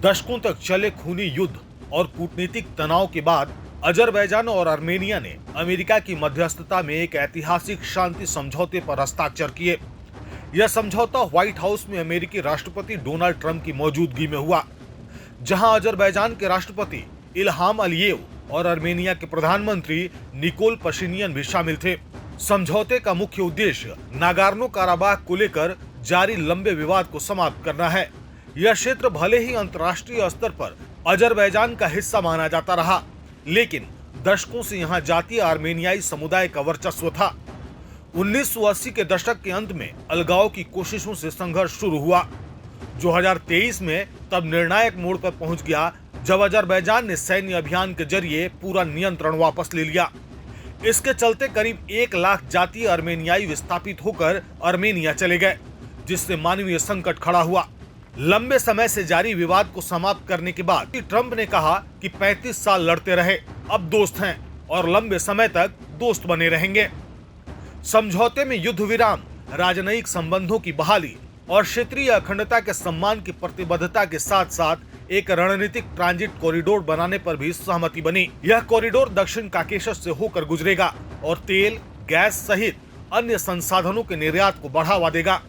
दशकों तक चले खूनी युद्ध और कूटनीतिक तनाव के बाद अजरबैजान और आर्मेनिया ने अमेरिका की मध्यस्थता में एक ऐतिहासिक शांति समझौते पर हस्ताक्षर किए। यह समझौता व्हाइट हाउस में अमेरिकी राष्ट्रपति डोनाल्ड ट्रंप की मौजूदगी में हुआ, जहां अजरबैजान के राष्ट्रपति इल्हाम अलियेव और आर्मेनिया के प्रधानमंत्री निकोल पशिनियन भी शामिल थे। समझौते का मुख्य उद्देश्य नागोर्नो काराबाख को लेकर जारी लंबे विवाद को समाप्त करना है। यह क्षेत्र भले ही अंतर्राष्ट्रीय स्तर पर अजरबैजान का हिस्सा माना जाता रहा, लेकिन दशकों से यहाँ जातीय आर्मेनियाई समुदाय का वर्चस्व था। 1980 के दशक के अंत में अलगाव की कोशिशों से संघर्ष शुरू हुआ, जो 2023 में तब निर्णायक मोड़ पर पहुंच गया जब अजरबैजान ने सैन्य अभियान के जरिए पूरा नियंत्रण वापस ले लिया। इसके चलते करीब 1 लाख जातीय आर्मेनियाई विस्थापित होकर आर्मेनिया चले गए, जिससे मानवीय संकट खड़ा हुआ। लंबे समय से जारी विवाद को समाप्त करने के बाद ट्रंप ने कहा कि 35 साल लड़ते रहे, अब दोस्त हैं और लंबे समय तक दोस्त बने रहेंगे। समझौते में युद्ध विराम, राजनयिक संबंधों की बहाली और क्षेत्रीय अखंडता के सम्मान की प्रतिबद्धता के साथ साथ एक रणनीतिक ट्रांजिट कॉरिडोर बनाने पर भी सहमति बनी। यह कॉरिडोर दक्षिण काकेशस से होकर गुजरेगा और तेल, गैस सहित अन्य संसाधनों के निर्यात को बढ़ावा देगा।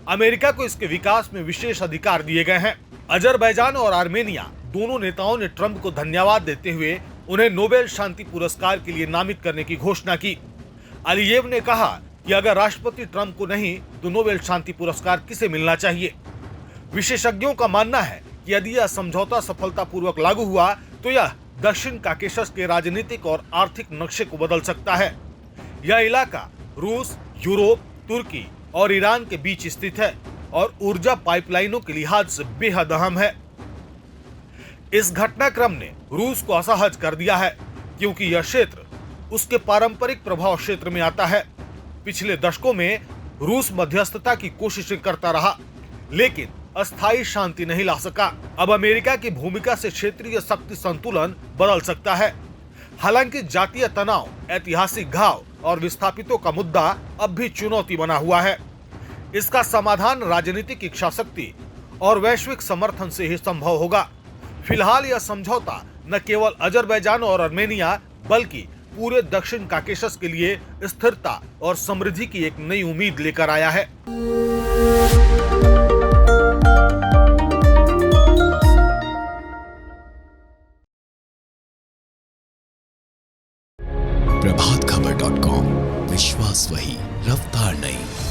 अमेरिका को इसके विकास में विशेष अधिकार दिए गए हैं। अजरबैजान और आर्मेनिया दोनों नेताओं ने ट्रंप को धन्यवाद देते हुए उन्हें नोबेल शांति पुरस्कार के लिए नामित करने की घोषणा की। अलियेव ने कहा कि अगर राष्ट्रपति ट्रंप को नहीं तो नोबेल शांति पुरस्कार किसे मिलना चाहिए। विशेषज्ञों का मानना है कि यदि यह समझौता सफलतापूर्वक लागू हुआ तो यह दक्षिण काकेशस के राजनीतिक और आर्थिक नक्शे को बदल सकता है। यह इलाका रूस, यूरोप, तुर्की और ईरान के बीच स्थित है और ऊर्जा पाइपलाइनों के लिहाज से बेहद अहम है। इस घटनाक्रम ने रूस को असहज कर दिया है, क्योंकि यह क्षेत्र उसके पारंपरिक प्रभाव क्षेत्र में आता है। पिछले दशकों में रूस मध्यस्थता की कोशिशें करता रहा, लेकिन अस्थायी शांति नहीं ला सका। अब अमेरिका की भूमिका से क्षेत्रीय शक्ति संतुलन बदल सकता है। हालांकि जातीय तनाव, ऐतिहासिक घाव और विस्थापितों का मुद्दा अब भी चुनौती बना हुआ है। इसका समाधान राजनीतिक इच्छाशक्ति और वैश्विक समर्थन से ही संभव होगा। फिलहाल यह समझौता न केवल अजरबैजान और आर्मेनिया बल्कि पूरे दक्षिण काकेशस के लिए स्थिरता और समृद्धि की एक नई उम्मीद लेकर आया है। प्रभातखबर.com, विश्वास वही, रफ्तार नहीं।